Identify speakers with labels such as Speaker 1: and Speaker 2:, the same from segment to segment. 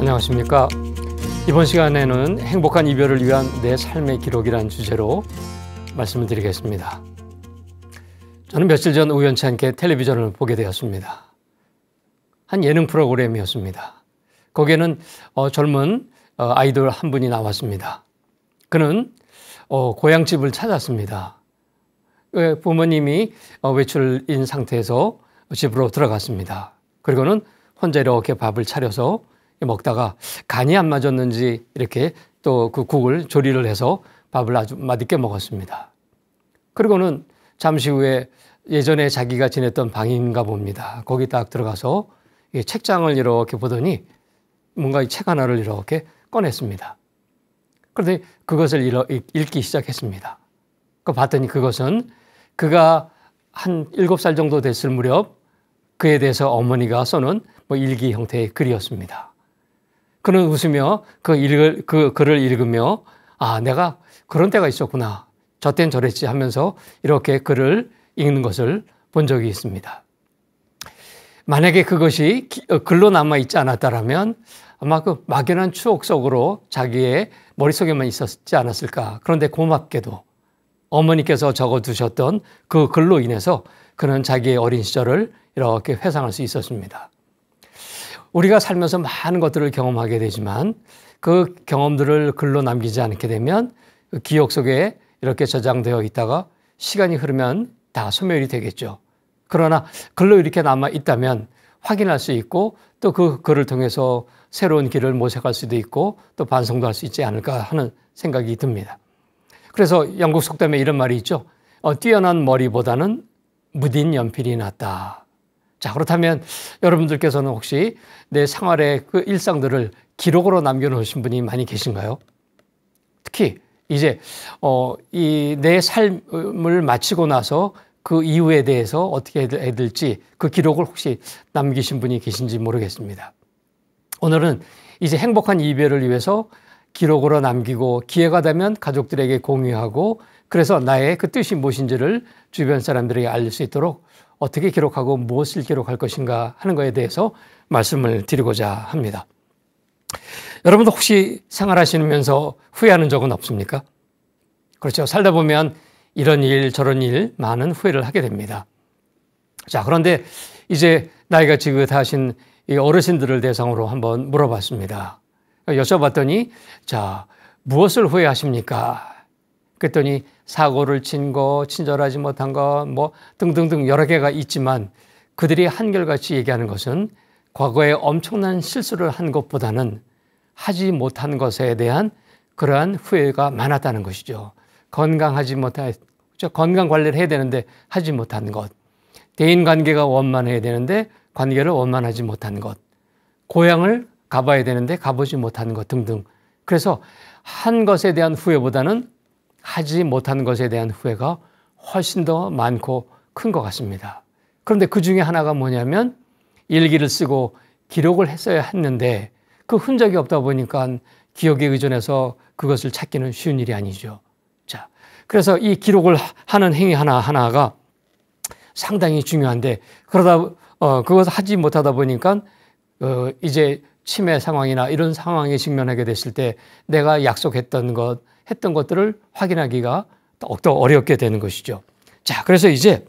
Speaker 1: 안녕하십니까. 이번 시간에는 행복한 이별을 위한 내 삶의 기록이라는 주제로 말씀을 드리겠습니다. 저는 며칠 전 우연치 않게 텔레비전을 보게 되었습니다. 한 예능 프로그램이었습니다. 거기에는 젊은 아이돌 한 분이 나왔습니다. 그는 고향집을 찾았습니다. 부모님이 외출인 상태에서 집으로 들어갔습니다. 그리고는 혼자 이렇게 밥을 차려서 먹다가 간이 안 맞았는지 이렇게 또 그 국을 조리를 해서 밥을 아주 맛있게 먹었습니다. 그리고는 잠시 후에 예전에 자기가 지냈던 방인가 봅니다. 거기 딱 들어가서 책장을 이렇게 보더니 뭔가 책 하나를 이렇게 꺼냈습니다. 그런데 그것을 읽기 시작했습니다. 봤더니 그것은 그가 한 7살 정도 됐을 무렵 그에 대해서 어머니가 써놓은 일기 형태의 글이었습니다. 그는 웃으며 그 글을 읽으며 내가 그런 때가 있었구나. 저땐 저랬지 하면서 이렇게 글을 읽는 것을 본 적이 있습니다. 만약에 그것이 글로 남아있지 않았다면 아마 그 막연한 추억 속으로 자기의 머릿속에만 있었지 않았을까. 그런데 고맙게도 어머니께서 적어두셨던 그 글로 인해서 그는 자기의 어린 시절을 이렇게 회상할 수 있었습니다. 우리가 살면서 많은 것들을 경험하게 되지만 그 경험들을 글로 남기지 않게 되면 그 기억 속에 이렇게 저장되어 있다가 시간이 흐르면 다 소멸이 되겠죠. 그러나 글로 이렇게 남아 있다면 확인할 수 있고 또 그 글을 통해서 새로운 길을 모색할 수도 있고 또 반성도 할 수 있지 않을까 하는 생각이 듭니다. 그래서 영국 속담에 이런 말이 있죠. 뛰어난 머리보다는 무딘 연필이 낫다. 자, 그렇다면 여러분들께서는 혹시 내 생활의 그 일상들을 기록으로 남겨놓으신 분이 많이 계신가요? 특히 이제 이 내 삶을 마치고 나서 그 이후에 대해서 어떻게 해야 될지 그 기록을 혹시 남기신 분이 계신지 모르겠습니다. 오늘은 이제 행복한 이별을 위해서 기록으로 남기고 기회가 되면 가족들에게 공유하고 그래서 나의 그 뜻이 무엇인지를 주변 사람들에게 알릴 수 있도록 어떻게 기록하고 무엇을 기록할 것인가 하는 것에 대해서 말씀을 드리고자 합니다. 여러분도 혹시 생활하시면서 후회하는 적은 없습니까? 그렇죠. 살다 보면 이런 일 저런 일 많은 후회를 하게 됩니다. 자, 그런데 이제 나이가 지긋하신 이 어르신들을 대상으로 한번 물어봤습니다. 여쭤봤더니 자, 무엇을 후회하십니까? 그랬더니 사고를 친 거, 친절하지 못한 거, 등등등 여러 개가 있지만 그들이 한결같이 얘기하는 것은 과거에 엄청난 실수를 한 것보다는 하지 못한 것에 대한 그러한 후회가 많았다는 것이죠. 건강 관리를 해야 되는데 하지 못한 것, 대인 관계가 원만해야 되는데 관계를 원만하지 못한 것, 고향을 가봐야 되는데 가보지 못한 것 등등. 그래서 한 것에 대한 후회보다는 하지 못한 것에 대한 후회가 훨씬 더 많고 큰 것 같습니다. 그런데 그 중에 하나가 뭐냐면 일기를 쓰고 기록을 했어야 했는데 그 흔적이 없다 보니까 기억에 의존해서 그것을 찾기는 쉬운 일이 아니죠. 자, 그래서 이 기록을 하는 행위 하나하나가 상당히 중요한데 그것을 하지 못하다 보니까 이제 치매 상황이나 이런 상황에 직면하게 됐을 때 내가 약속했던 것, 했던 것들을 확인하기가 더욱더 어렵게 되는 것이죠. 자, 그래서 이제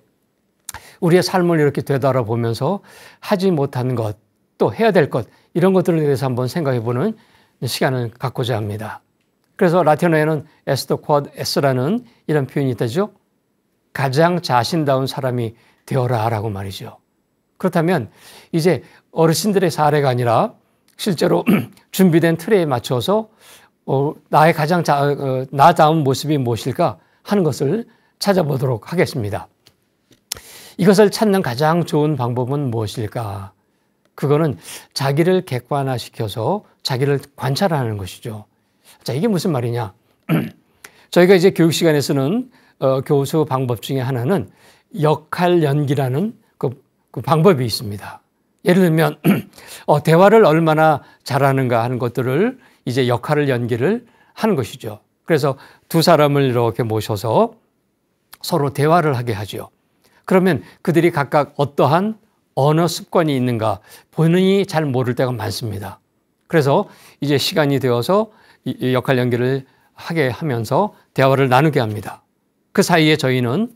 Speaker 1: 우리의 삶을 이렇게 되돌아보면서 하지 못한 것, 또 해야 될 것, 이런 것들에 대해서 한번 생각해 보는 시간을 갖고자 합니다. 그래서 라틴어에는 에스더 쿼드 에스라는 이런 표현이 있다죠. 가장 자신다운 사람이 되어라 라고 말이죠. 그렇다면 이제 어르신들의 사례가 아니라 실제로 준비된 틀에 맞춰서 나의 가장 나다운 모습이 무엇일까 하는 것을 찾아보도록 하겠습니다. 이것을 찾는 가장 좋은 방법은 무엇일까? 그거는 자기를 객관화시켜서 자기를 관찰하는 것이죠. 자, 이게 무슨 말이냐? 저희가 이제 교육 시간에 쓰는 교수 방법 중에 하나는 역할 연기라는 그 방법이 있습니다. 예를 들면 대화를 얼마나 잘하는가 하는 것들을 이제 역할을 연기를 하는 것이죠. 그래서 두 사람을 이렇게 모셔서 서로 대화를 하게 하죠. 그러면 그들이 각각 어떠한 언어 습관이 있는가 본인이 잘 모를 때가 많습니다. 그래서 이제 시간이 되어서 이 역할 연기를 하게 하면서 대화를 나누게 합니다. 그 사이에 저희는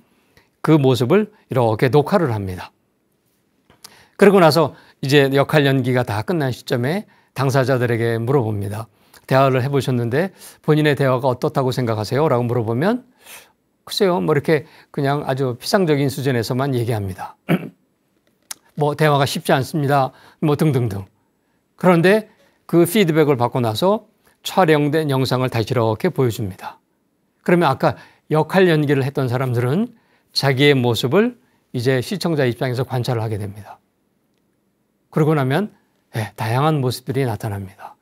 Speaker 1: 그 모습을 이렇게 녹화를 합니다. 그러고 나서 이제 역할 연기가 다 끝난 시점에 당사자들에게 물어봅니다. 대화를 해보셨는데 본인의 대화가 어떻다고 생각하세요? 라고 물어보면 글쎄요, 뭐 이렇게 그냥 아주 피상적인 수준에서만 얘기합니다. 뭐 대화가 쉽지 않습니다. 뭐 등등등. 그런데 그 피드백을 받고 나서 촬영된 영상을 다시 이렇게 보여줍니다. 그러면 아까 역할 연기를 했던 사람들은 자기의 모습을 이제 시청자 입장에서 관찰을 하게 됩니다. 그러고 나면 다양한 모습들이 나타납니다.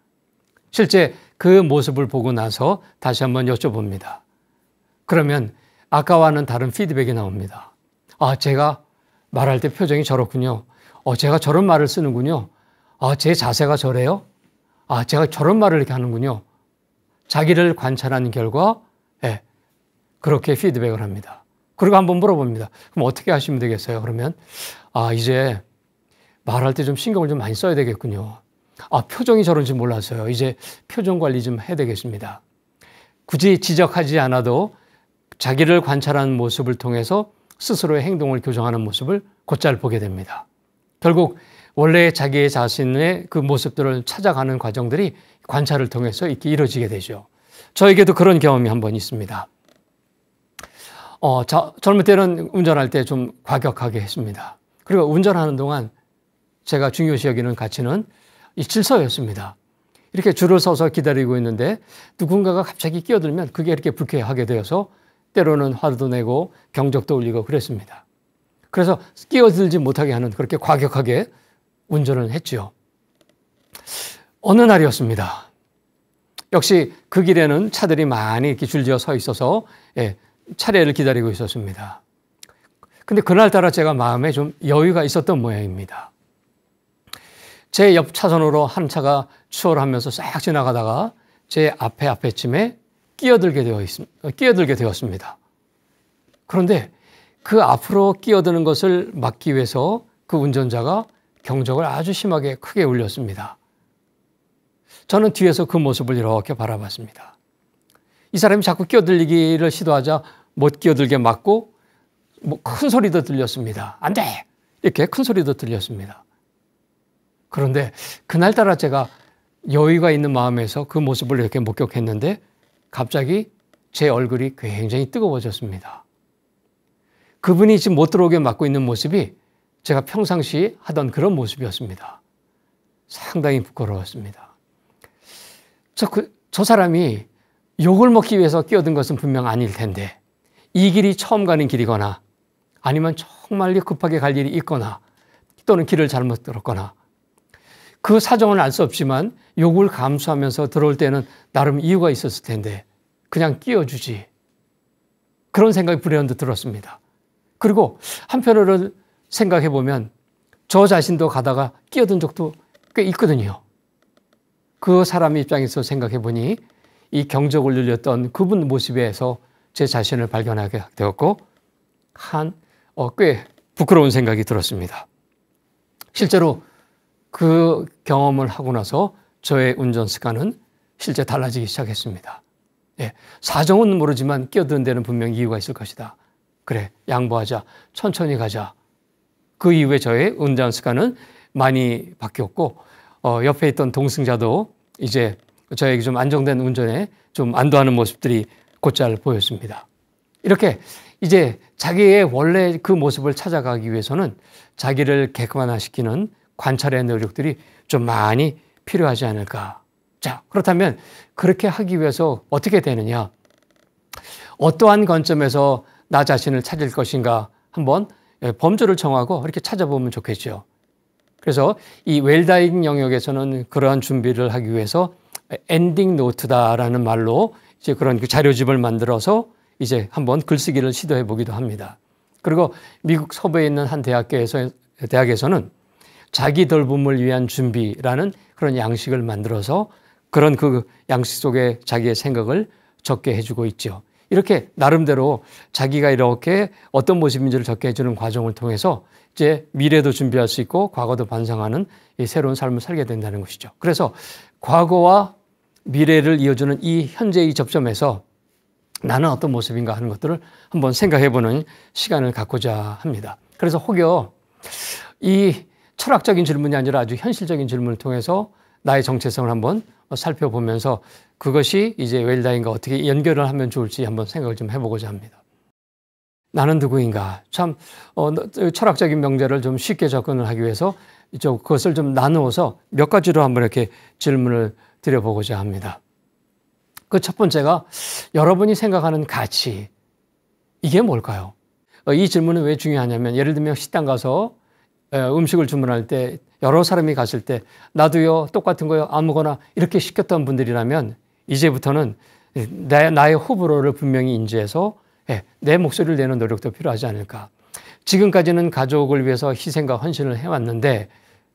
Speaker 1: 실제 그 모습을 보고 나서 다시 한번 여쭤봅니다. 그러면 아까와는 다른 피드백이 나옵니다. 아, 제가 말할 때 표정이 저렇군요. 제가 저런 말을 쓰는군요. 제 자세가 저래요? 제가 저런 말을 이렇게 하는군요. 자기를 관찰한 결과 그렇게 피드백을 합니다. 그리고 한번 물어봅니다. 그럼 어떻게 하시면 되겠어요? 그러면 이제 말할 때 좀 신경을 좀 많이 써야 되겠군요. 표정이 저런지 몰랐어요. 이제 표정 관리 좀 해야 되겠습니다. 굳이 지적하지 않아도 자기를 관찰하는 모습을 통해서 스스로의 행동을 교정하는 모습을 곧잘 보게 됩니다. 결국 원래 자기의 자신의 그 모습들을 찾아가는 과정들이 관찰을 통해서 이렇게 이루어지게 되죠. 저에게도 그런 경험이 한 번 있습니다. 젊을 때는 운전할 때 좀 과격하게 했습니다. 그리고 운전하는 동안 제가 중요시 여기는 가치는 이 질서였습니다. 이렇게 줄을 서서 기다리고 있는데 누군가가 갑자기 끼어들면 그게 이렇게 불쾌하게 되어서 때로는 화도 내고 경적도 울리고 그랬습니다. 그래서 끼어들지 못하게 하는 그렇게 과격하게 운전을 했죠. 어느 날이었습니다. 역시 그 길에는 차들이 많이 이렇게 줄지어 서 있어서 차례를 기다리고 있었습니다. 근데 그날따라 제가 마음에 좀 여유가 있었던 모양입니다. 제 옆 차선으로 한 차가 추월하면서 싹 지나가다가 제 앞에쯤에 끼어들게 되었습니다. 그런데 그 앞으로 끼어드는 것을 막기 위해서 그 운전자가 경적을 아주 심하게 크게 울렸습니다. 저는 뒤에서 그 모습을 이렇게 바라봤습니다. 이 사람이 자꾸 끼어들기를 시도하자 못 끼어들게 막고 큰 소리도 들렸습니다. 안 돼! 이렇게 큰 소리도 들렸습니다. 그런데 그날따라 제가 여유가 있는 마음에서 그 모습을 이렇게 목격했는데 갑자기 제 얼굴이 굉장히 뜨거워졌습니다. 그분이 지금 못 들어오게 막고 있는 모습이 제가 평상시 하던 그런 모습이었습니다. 상당히 부끄러웠습니다. 저 사람이 욕을 먹기 위해서 끼어든 것은 분명 아닐 텐데 이 길이 처음 가는 길이거나 아니면 정말 급하게 갈 일이 있거나 또는 길을 잘못 들었거나 그 사정은 알 수 없지만 욕을 감수하면서 들어올 때는 나름 이유가 있었을 텐데 그냥 끼워주지. 그런 생각이 불현듯 들었습니다. 그리고 한편으로 생각해 보면 저 자신도 가다가 끼어든 적도 꽤 있거든요. 그 사람 입장에서 생각해 보니 이 경적을 눌렸던 그분 모습에서 제 자신을 발견하게 되었고 꽤 부끄러운 생각이 들었습니다. 실제로 그 경험을 하고 나서 저의 운전 습관은 실제 달라지기 시작했습니다. 사정은 모르지만 끼어드는 데는 분명 이유가 있을 것이다. 그래, 양보하자. 천천히 가자. 그 이후에 저의 운전 습관은 많이 바뀌었고 옆에 있던 동승자도 이제 저에게 좀 안정된 운전에 좀 안도하는 모습들이 곧잘 보였습니다. 이렇게 이제 자기의 원래 그 모습을 찾아가기 위해서는 자기를 객관화시키는 관찰의 노력들이 좀 많이 필요하지 않을까. 자, 그렇다면 그렇게 하기 위해서 어떻게 되느냐? 어떠한 관점에서 나 자신을 찾을 것인가 한번 범주를 정하고 이렇게 찾아보면 좋겠죠. 그래서 이 웰다잉 영역에서는 그러한 준비를 하기 위해서 엔딩 노트다라는 말로 이제 그런 그 자료집을 만들어서 이제 한번 글쓰기를 시도해 보기도 합니다. 그리고 미국 서부에 있는 한 대학에서는 자기 돌봄을 위한 준비라는 그런 양식을 만들어서 그런 그 양식 속에 자기의 생각을 적게 해주고 있죠. 이렇게 나름대로 자기가 이렇게 어떤 모습인지를 적게 해주는 과정을 통해서 이제 미래도 준비할 수 있고 과거도 반성하는 이 새로운 삶을 살게 된다는 것이죠. 그래서 과거와 미래를 이어주는 이 현재의 접점에서 나는 어떤 모습인가 하는 것들을 한번 생각해보는 시간을 갖고자 합니다. 그래서 혹여 이 철학적인 질문이 아니라 아주 현실적인 질문을 통해서 나의 정체성을 한번 살펴보면서 그것이 이제 웰다인과 어떻게 연결을 하면 좋을지 한번 생각을 좀 해보고자 합니다. 나는 누구인가? 참 철학적인 명제를 좀 쉽게 접근을 하기 위해서 그것을 좀 나누어서 몇 가지로 한번 이렇게 질문을 드려보고자 합니다. 그 첫 번째가 여러분이 생각하는 가치, 이게 뭘까요? 이 질문은 왜 중요하냐면 예를 들면 식당 가서 음식을 주문할 때 여러 사람이 갔을 때 나도요, 똑같은 거요, 아무거나 이렇게 시켰던 분들이라면 이제부터는 나의 호불호를 분명히 인지해서 내 목소리를 내는 노력도 필요하지 않을까. 지금까지는 가족을 위해서 희생과 헌신을 해왔는데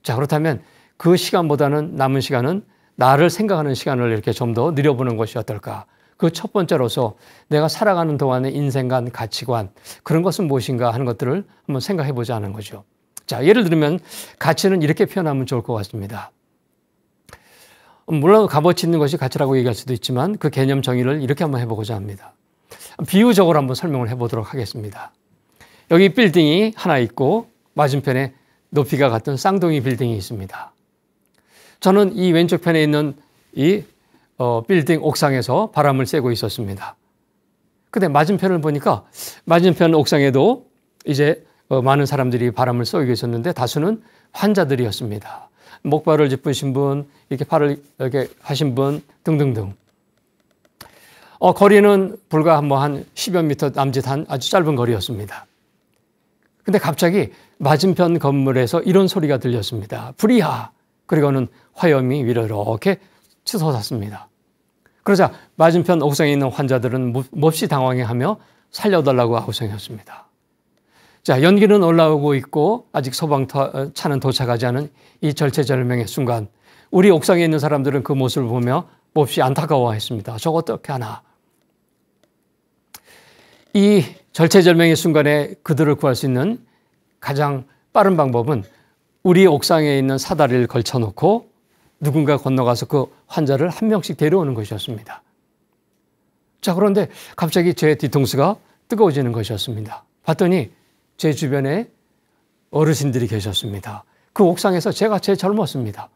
Speaker 1: 자, 그렇다면 그 시간보다는 남은 시간은 나를 생각하는 시간을 이렇게 좀 더 늘려보는 것이 어떨까. 그 첫 번째로서 내가 살아가는 동안의 인생관, 가치관, 그런 것은 무엇인가 하는 것들을 한번 생각해 보자 하는 거죠. 자, 예를 들면 가치는 이렇게 표현하면 좋을 것 같습니다. 물론 값어치 있는 것이 가치라고 얘기할 수도 있지만 그 개념 정의를 이렇게 한번 해보고자 합니다. 비유적으로 한번 설명을 해보도록 하겠습니다. 여기 빌딩이 하나 있고 맞은편에 높이가 같은 쌍둥이 빌딩이 있습니다. 저는 이 왼쪽 편에 있는 이 빌딩 옥상에서 바람을 쐬고 있었습니다. 근데 맞은편을 보니까 맞은편 옥상에도 이제 많은 사람들이 바람을 쏘고 있었는데 다수는 환자들이었습니다. 목발을 짚으신 분, 이렇게 팔을 이렇게 하신 분 등등등. 거리는 불과 한 10여 미터 남짓한 아주 짧은 거리였습니다. 근데 갑자기 맞은편 건물에서 이런 소리가 들렸습니다. 불이야! 그리고는 화염이 위로 이렇게 치솟았습니다. 그러자 맞은편 옥상에 있는 환자들은 몹시 당황해하며 살려달라고 아우성했습니다. 자, 연기는 올라오고 있고 아직 소방차는 도착하지 않은 이 절체절명의 순간 우리 옥상에 있는 사람들은 그 모습을 보며 몹시 안타까워했습니다. 저거 어떻게 하나. 이 절체절명의 순간에 그들을 구할 수 있는 가장 빠른 방법은 우리 옥상에 있는 사다리를 걸쳐놓고 누군가 건너가서 그 환자를 한 명씩 데려오는 것이었습니다. 자, 그런데 갑자기 제 뒤통수가 뜨거워지는 것이었습니다. 봤더니 제 주변에 어르신들이 계셨습니다. 그 옥상에서 제가 제일 젊었습니다.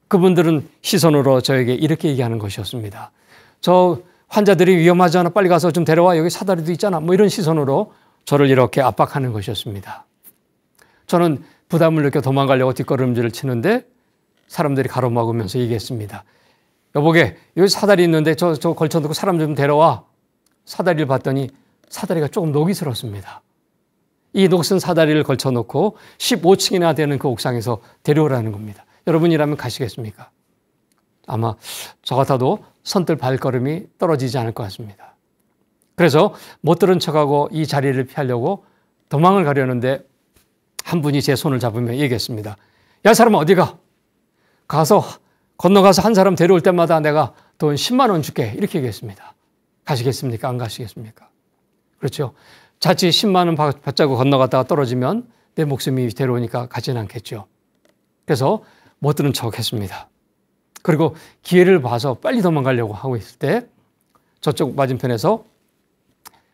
Speaker 1: 그분들은 시선으로 저에게 이렇게 얘기하는 것이었습니다. 저 환자들이 위험하지 않아 빨리 가서 좀 데려와 여기 사다리도 있잖아 뭐 이런 시선으로 저를 이렇게 압박하는 것이었습니다. 저는 부담을 느껴 도망가려고 뒷걸음질을 치는데 사람들이 가로막으면서 얘기했습니다. 여보게 여기 사다리 있는데 저 걸쳐놓고 사람 좀 데려와. 사다리를 봤더니 사다리가 조금 녹이 슬었습니다. 이 녹슨 사다리를 걸쳐놓고 15층이나 되는 그 옥상에서 데려오라는 겁니다. 여러분이라면 가시겠습니까? 아마 저 같아도 선뜻 발걸음이 떨어지지 않을 것 같습니다. 그래서 못 들은 척하고 이 자리를 피하려고 도망을 가려는데 한 분이 제 손을 잡으며 얘기했습니다. 야, 사람 어디 가? 가서 건너가서 한 사람 데려올 때마다 내가 돈 10만 원 줄게. 이렇게 얘기했습니다. 가시겠습니까? 안 가시겠습니까? 그렇죠. 자칫 10만 원 받자고 건너갔다가 떨어지면 내 목숨이 데려오니까 가지는 않겠죠. 그래서 못 들은 척 했습니다. 그리고 기회를 봐서 빨리 도망가려고 하고 있을 때 저쪽 맞은편에서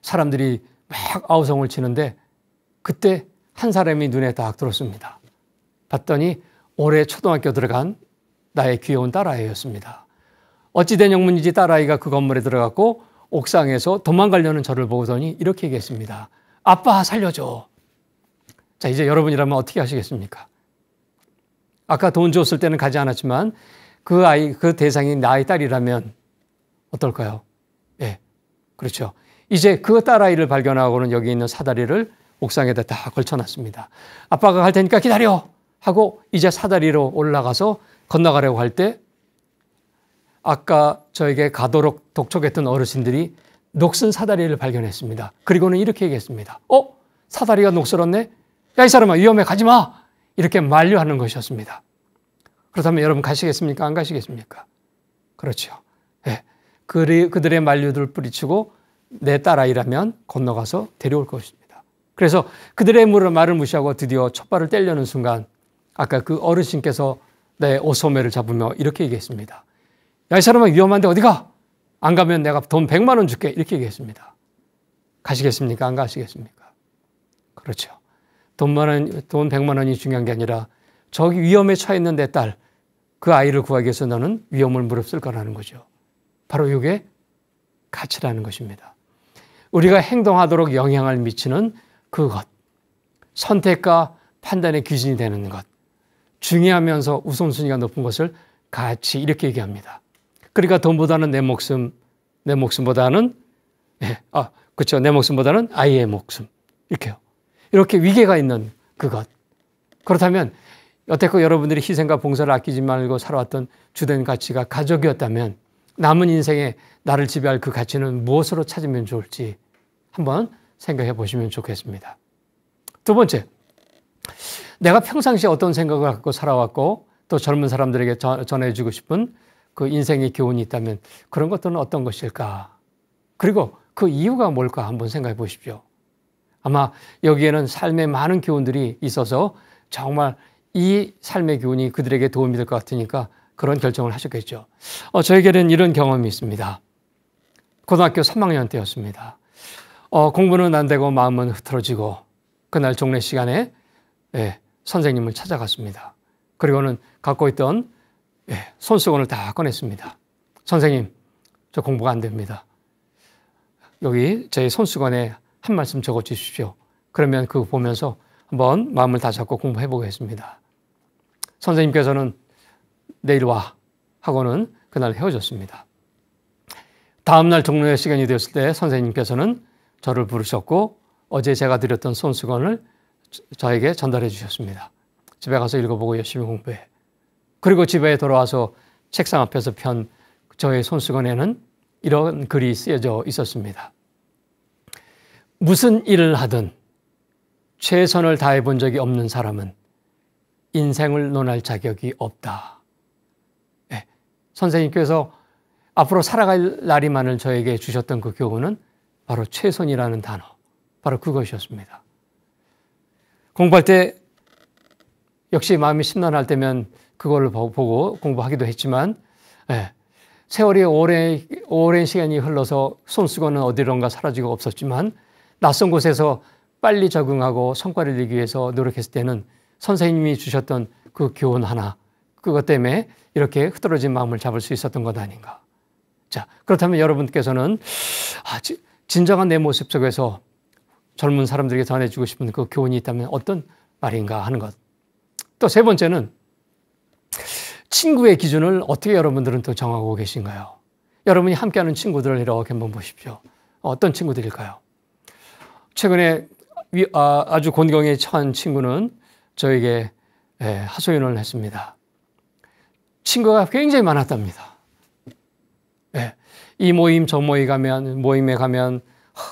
Speaker 1: 사람들이 막 아우성을 치는데 그때 한 사람이 눈에 딱 들었습니다. 봤더니 올해 초등학교 들어간 나의 귀여운 딸아이였습니다. 어찌된 영문인지 딸아이가 그 건물에 들어갔고 옥상에서 도망가려는 저를 보더니 이렇게 얘기했습니다. 아빠 살려줘. 자, 이제 여러분이라면 어떻게 하시겠습니까? 아까 돈 줬을 때는 가지 않았지만 그 대상이 나의 딸이라면 어떨까요? 예, 그렇죠. 이제 그 딸아이를 발견하고는 여기 있는 사다리를 옥상에다 다 걸쳐놨습니다. 아빠가 갈 테니까 기다려 하고 이제 사다리로 올라가서 건너가려고 할 때 아까 저에게 가도록 독촉했던 어르신들이 녹슨 사다리를 발견했습니다. 그리고는 이렇게 얘기했습니다. 사다리가 녹슬었네? 야, 이 사람아 위험해 가지 마! 이렇게 만류하는 것이었습니다. 그렇다면 여러분 가시겠습니까? 안 가시겠습니까? 그렇죠. 네. 그들의 만류들을 뿌리치고 내 딸아이라면 건너가서 데려올 것입니다. 그래서 그들의 말을 무시하고 드디어 첫 발을 떼려는 순간 아까 그 어르신께서 내 옷소매를 잡으며 이렇게 얘기했습니다. 야, 이 사람아 위험한데 어디 가? 안 가면 내가 돈 100만 원 줄게. 이렇게 얘기했습니다. 가시겠습니까? 안 가시겠습니까? 그렇죠. 돈 100만 원이 중요한 게 아니라 저기 위험에 처해 있는 내 딸, 그 아이를 구하기 위해서 너는 위험을 무릅쓸 거라는 거죠. 바로 이게 가치라는 것입니다. 우리가 행동하도록 영향을 미치는 그것, 선택과 판단의 기준이 되는 것, 중요하면서 우선순위가 높은 것을 가치 이렇게 얘기합니다. 그러니까 돈보다는 내 목숨보다는 그렇죠. 내 목숨보다는 아이의 목숨 이렇게요. 이렇게 위계가 있는 그것. 그렇다면 여태껏 여러분들이 희생과 봉사를 아끼지 말고 살아왔던 주된 가치가 가족이었다면 남은 인생에 나를 지배할 그 가치는 무엇으로 찾으면 좋을지 한번 생각해 보시면 좋겠습니다. 두 번째, 내가 평상시에 어떤 생각을 갖고 살아왔고 또 젊은 사람들에게 전해주고 싶은 그 인생의 교훈이 있다면 그런 것들은 어떤 것일까? 그리고 그 이유가 뭘까 한번 생각해 보십시오. 아마 여기에는 삶의 많은 교훈들이 있어서 정말 이 삶의 교훈이 그들에게 도움이 될 것 같으니까 그런 결정을 하셨겠죠. 저에게는 이런 경험이 있습니다. 고등학교 3학년 때였습니다. 공부는 안 되고 마음은 흐트러지고 그날 종례 시간에 선생님을 찾아갔습니다. 그리고는 갖고 있던 손수건을 다 꺼냈습니다. 선생님, 저 공부가 안 됩니다. 여기 제 손수건에 한 말씀 적어 주십시오. 그러면 그거 보면서 한번 마음을 다잡고 공부해 보겠습니다. 선생님께서는 내일 와 하고는 그날 헤어졌습니다. 다음날 종례 시간이 되었을 때 선생님께서는 저를 부르셨고 어제 제가 드렸던 손수건을 저에게 전달해 주셨습니다. 집에 가서 읽어보고 열심히 공부해. 그리고 집에 돌아와서 책상 앞에서 편 저의 손수건에는 이런 글이 쓰여져 있었습니다. 무슨 일을 하든 최선을 다해 본 적이 없는 사람은 인생을 논할 자격이 없다. 선생님께서 앞으로 살아갈 날이 많을 저에게 주셨던 그 교훈은 바로 최선이라는 단어, 바로 그것이었습니다. 공부할 때 역시 마음이 심란할 때면 그걸 보고 공부하기도 했지만 세월이 오랜 시간이 흘러서 손수건은 어디론가 사라지고 없었지만 낯선 곳에서 빨리 적응하고 성과를 내기 위해서 노력했을 때는 선생님이 주셨던 그 교훈 하나, 그것 때문에 이렇게 흐트러진 마음을 잡을 수 있었던 것 아닌가. 자, 그렇다면 여러분께서는 진정한 내 모습 속에서 젊은 사람들에게 전해주고 싶은 그 교훈이 있다면 어떤 말인가 하는 것. 또 세 번째는 친구의 기준을 어떻게 여러분들은 또 정하고 계신가요? 여러분이 함께하는 친구들을 이렇게 한번 보십시오. 어떤 친구들일까요? 최근에 아주 곤경에 처한 친구는 저에게 하소연을 했습니다. 친구가 굉장히 많았답니다. 이 모임 저 모임에 가면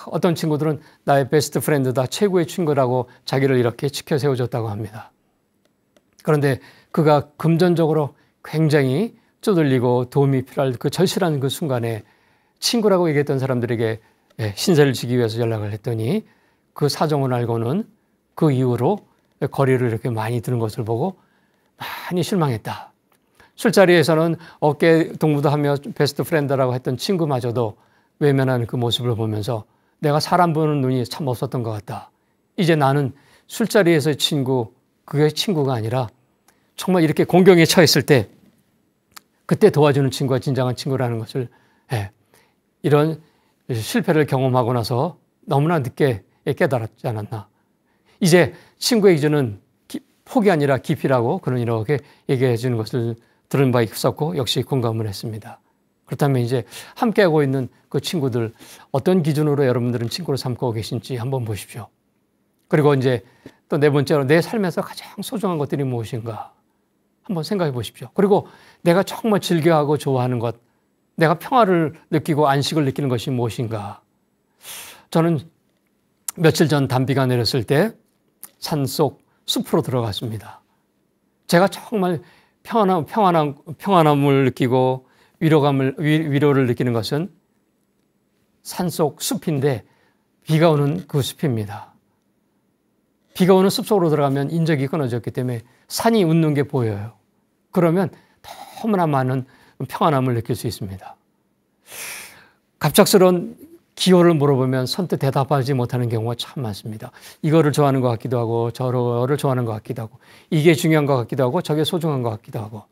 Speaker 1: 어떤 친구들은 나의 베스트 프렌드다, 최고의 친구라고 자기를 이렇게 치켜 세워줬다고 합니다. 그런데 그가 금전적으로 굉장히 쪼들리고 도움이 필요할 그 절실한 그 순간에 친구라고 얘기했던 사람들에게 신세를 지기 위해서 연락을 했더니 그 사정을 알고는 그 이후로 거리를 이렇게 많이 드는 것을 보고 많이 실망했다. 술자리에서는 어깨 동무도 하며 베스트 프렌드라고 했던 친구마저도 외면하는 그 모습을 보면서 내가 사람 보는 눈이 참 없었던 것 같다. 이제 나는 술자리에서의 친구, 그게 친구가 아니라 정말 이렇게 공경에 처했을 때 그때 도와주는 친구가 진정한 친구라는 것을 이런 실패를 경험하고 나서 너무나 늦게 깨달았지 않았나. 이제 친구의 기준은 폭이 아니라 깊이라고 그런 이렇게 얘기해 주는 것을 들은 바 있었고 역시 공감을 했습니다. 그렇다면 이제 함께하고 있는 그 친구들 어떤 기준으로 여러분들은 친구를 삼고 계신지 한번 보십시오. 그리고 이제 또 네 번째로 내 삶에서 가장 소중한 것들이 무엇인가 한번 생각해 보십시오. 그리고 내가 정말 즐겨하고 좋아하는 것, 내가 평화를 느끼고 안식을 느끼는 것이 무엇인가. 저는 며칠 전 단비가 내렸을 때 산속 숲으로 들어갔습니다. 제가 정말 평안함을 느끼고 위로를 느끼는 것은 산속 숲인데 비가 오는 그 숲입니다. 비가 오는 숲속으로 들어가면 인적이 끊어졌기 때문에 산이 웃는 게 보여요. 그러면 너무나 많은 평안함을 느낄 수 있습니다. 갑작스러운 기호를 물어보면 선뜻 대답하지 못하는 경우가 참 많습니다. 이거를 좋아하는 것 같기도 하고 저거를 좋아하는 것 같기도 하고 이게 중요한 것 같기도 하고 저게 소중한 것 같기도 하고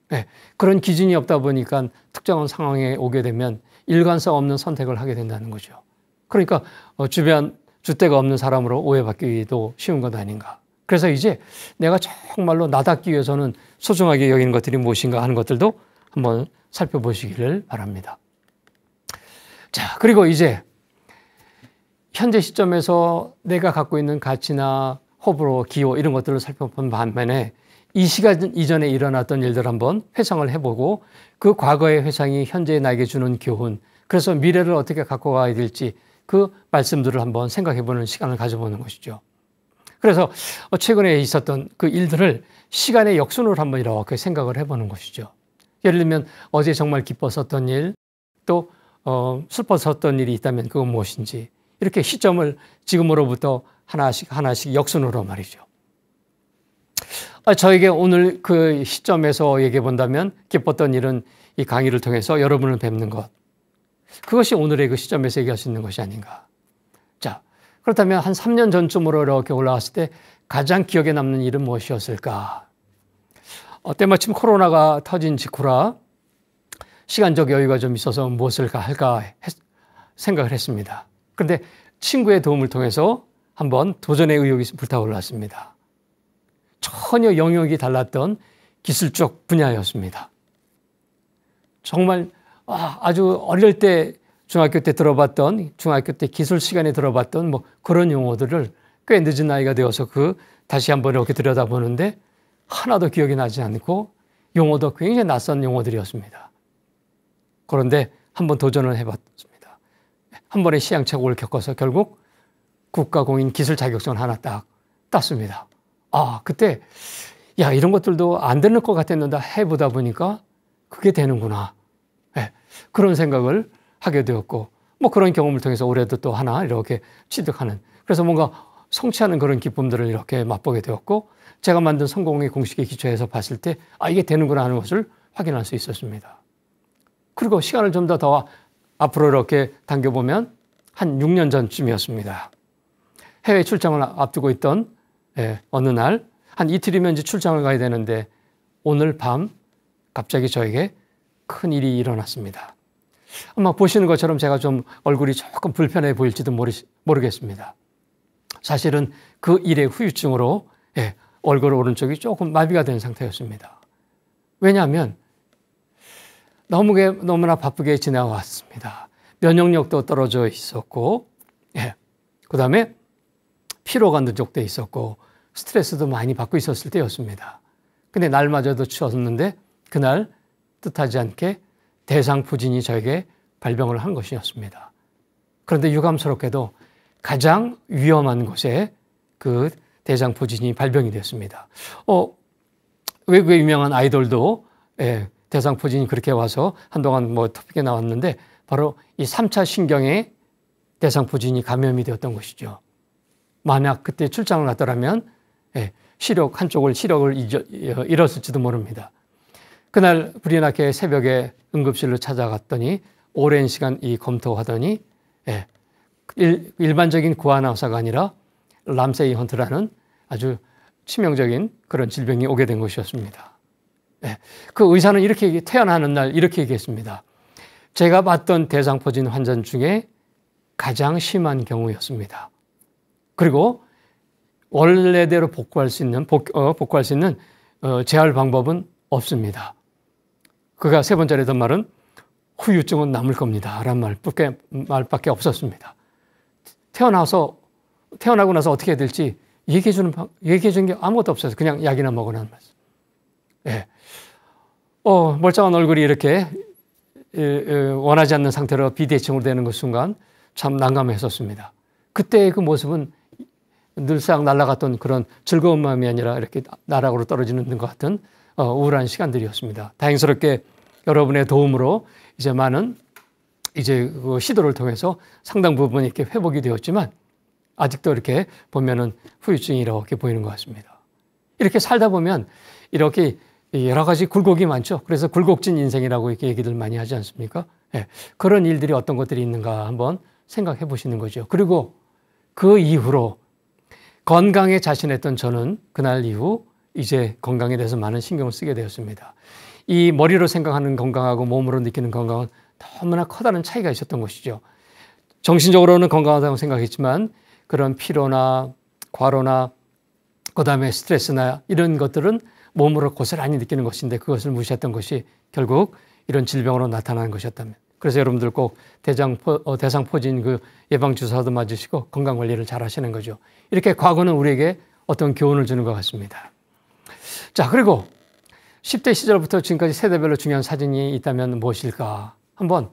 Speaker 1: 네, 그런 기준이 없다 보니까 특정한 상황에 오게 되면 일관성 없는 선택을 하게 된다는 거죠. 그러니까 주변 줏대가 없는 사람으로 오해받기도 쉬운 것 아닌가. 그래서 이제 내가 정말로 나답기 위해서는 소중하게 여기는 것들이 무엇인가 하는 것들도 한번 살펴보시기를 바랍니다. 자, 그리고 이제 현재 시점에서 내가 갖고 있는 가치나 호불호, 기호 이런 것들을 살펴본 반면에 이 시간 이전에 일어났던 일들 한번 회상을 해보고 그 과거의 회상이 현재의 나에게 주는 교훈, 그래서 미래를 어떻게 갖고 가야 될지 그 말씀들을 한번 생각해보는 시간을 가져보는 것이죠. 그래서 최근에 있었던 그 일들을 시간의 역순으로 한번 이렇게 생각을 해보는 것이죠. 예를 들면 어제 정말 기뻤었던 일, 또 슬펐었던 일이 있다면 그건 무엇인지 이렇게 시점을 지금으로부터 하나씩 역순으로 말이죠. 저에게 오늘 그 시점에서 얘기해 본다면 기뻤던 일은 이 강의를 통해서 여러분을 뵙는 것. 그것이 오늘의 그 시점에서 얘기할 수 있는 것이 아닌가. 자, 그렇다면 한 3년 전쯤으로 이렇게 올라왔을 때 가장 기억에 남는 일은 무엇이었을까? 때마침 코로나가 터진 직후라 시간적 여유가 좀 있어서 무엇을 할까 생각을 했습니다. 그런데 친구의 도움을 통해서 한번 도전의 의욕이 불타올랐습니다. 전혀 영역이 달랐던 기술적 분야였습니다. 정말 아주 어릴 때 중학교 때 기술 시간에 들어봤던 뭐 그런 용어들을 꽤 늦은 나이가 되어서 다시 한번 이렇게 들여다보는데 하나도 기억이 나지 않고 용어도 굉장히 낯선 용어들이었습니다. 그런데 한번 도전을 해봤습니다. 한 번의 시행착오를 겪어서 결국 국가공인 기술 자격증을 하나 딱 땄습니다. 그때 이런 것들도 안 되는 것 같았는데 해보다 보니까 그게 되는구나. 네, 그런 생각을 하게 되었고 뭐 그런 경험을 통해서 올해도 또 하나 이렇게 취득하는, 그래서 뭔가 성취하는 그런 기쁨들을 이렇게 맛보게 되었고 제가 만든 성공의 공식에 기초해서 봤을 때 이게 되는구나 하는 것을 확인할 수 있었습니다. 그리고 시간을 좀 더 앞으로 이렇게 당겨보면 한 6년 전쯤이었습니다. 해외 출장을 앞두고 있던 어느 날 한 이틀이면 이제 출장을 가야 되는데 오늘 밤 갑자기 저에게 큰 일이 일어났습니다. 아마 보시는 것처럼 제가 좀 얼굴이 조금 불편해 보일지도 모르겠습니다. 사실은 그 일의 후유증으로 얼굴 오른쪽이 조금 마비가 된 상태였습니다. 왜냐하면 너무나 바쁘게 지나왔습니다. 면역력도 떨어져 있었고, 그 다음에 피로가 누적돼 있었고, 스트레스도 많이 받고 있었을 때였습니다. 근데 날마저도 추웠는데 그날 뜻하지 않게 대상포진이 저에게 발병을 한 것이었습니다. 그런데 유감스럽게도 가장 위험한 곳에 그 대상포진이 발병이 됐습니다. 외국의 유명한 아이돌도 대상포진이 그렇게 와서 한동안 토픽에 나왔는데 바로 이 3차 신경에 대상포진이 감염이 되었던 것이죠. 만약 그때 출장을 갔더라면 한쪽을 시력을 잃었을지도 모릅니다. 그날 불이 나게 새벽에 응급실로 찾아갔더니 오랜 시간 검토하더니 일반적인 구안암 의사가 아니라 람세이 헌트라는 아주 치명적인 그런 질병이 오게 된 것이었습니다. 그 의사는 이렇게 태어나는 날 이렇게 얘기했습니다. 제가 봤던 대상포진 환자 중에 가장 심한 경우였습니다. 그리고 원래대로 복구할 수 있는 재활 방법은 없습니다. 그가 세 번째로 했던 말은 후유증은 남을 겁니다. 라는 말밖에 없었습니다. 태어나고 나서 어떻게 해야 될지 얘기해 주는 게 아무것도 없어서 그냥 약이나 먹으라는 말씀. 멀쩡한 얼굴이 이렇게 원하지 않는 상태로 비대칭으로 되는 그 순간 참 난감했었습니다. 그때의 그 모습은 늘상 날아갔던 그런 즐거운 마음이 아니라 이렇게 나락으로 떨어지는 것 같은 우울한 시간들이었습니다. 다행스럽게 여러분의 도움으로 이제 많은 이제 그 시도를 통해서 상당 부분 이렇게 회복이 되었지만 아직도 이렇게 보면은 후유증이 이렇게 보이는 것 같습니다. 이렇게 살다 보면 이렇게 여러 가지 굴곡이 많죠. 그래서 굴곡진 인생이라고 이렇게 얘기들 많이 하지 않습니까? 예, 그런 일들이 어떤 것들이 있는가 한번 생각해 보시는 거죠. 그리고 그 이후로 건강에 자신했던 저는 그날 이후 이제 건강에 대해서 많은 신경을 쓰게 되었습니다. 이 머리로 생각하는 건강하고 몸으로 느끼는 건강은 너무나 커다란 차이가 있었던 것이죠. 정신적으로는 건강하다고 생각했지만 그런 피로나 과로나 그다음에 스트레스나 이런 것들은 몸으로 고스란히 느끼는 것인데 그것을 무시했던 것이 결국 이런 질병으로 나타나는 것이었다면. 그래서 여러분들 꼭 대상포진 그 예방주사도 맞으시고 건강관리를 잘 하시는 거죠. 이렇게 과거는 우리에게 어떤 교훈을 주는 것 같습니다. 자, 그리고 10대 시절부터 지금까지 세대별로 중요한 사진이 있다면 무엇일까? 한번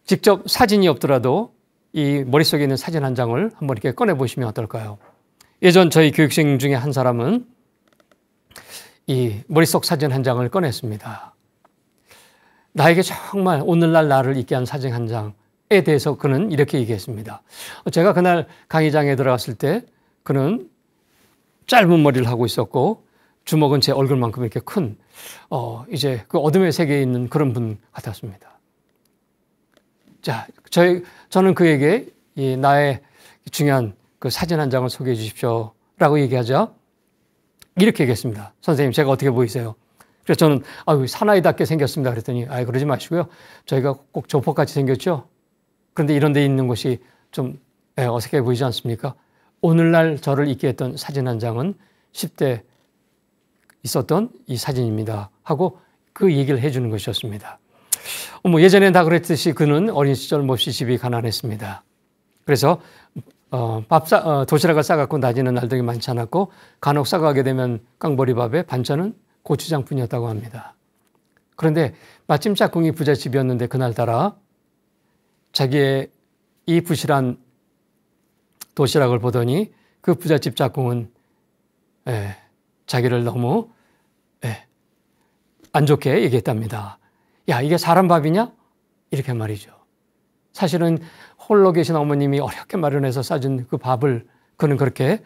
Speaker 1: 직접 사진이 없더라도 이 머릿속에 있는 사진 한 장을 한번 이렇게 꺼내보시면 어떨까요? 예전 저희 교육생 중에 한 사람은 이 머릿속 사진 한 장을 꺼냈습니다. 나에게 정말 오늘날 나를 있게 한 사진 한 장에 대해서 그는 이렇게 얘기했습니다. 제가 그날 강의장에 들어갔을 때 그는 짧은 머리를 하고 있었고 주먹은 제 얼굴만큼 이렇게 큰 이제 그 어둠의 세계에 있는 그런 분 같았습니다. 자, 저는 그에게 이 나의 중요한 그 사진 한 장을 소개해 주십시오라고 얘기하자 이렇게 얘기했습니다. 선생님, 제가 어떻게 보이세요? 그래서 저는 사나이답게 생겼습니다. 그랬더니 그러지 마시고요. 저희가 꼭 조폭같이 생겼죠. 그런데 이런 데 있는 것이 좀 어색해 보이지 않습니까? 오늘날 저를 있게 했던 사진 한 장은 10대 있었던 이 사진입니다. 하고 그 얘기를 해주는 것이었습니다. 예전엔 다 그랬듯이 그는 어린 시절 몹시 집이 가난했습니다. 그래서 도시락을 싸갖고 다니는 날들이 많지 않았고 간혹 싸가게 되면 깡보리밥에 반찬은 고추장뿐이었다고 합니다. 그런데 마침 짝꿍이 부잣집이었는데 그날따라 자기의 이 부실한 도시락을 보더니 그 부잣집 짝꿍은 자기를 너무 안 좋게 얘기했답니다. 야, 이게 사람 밥이냐? 이렇게 말이죠. 사실은 홀로 계신 어머님이 어렵게 마련해서 싸준 그 밥을 그는 그렇게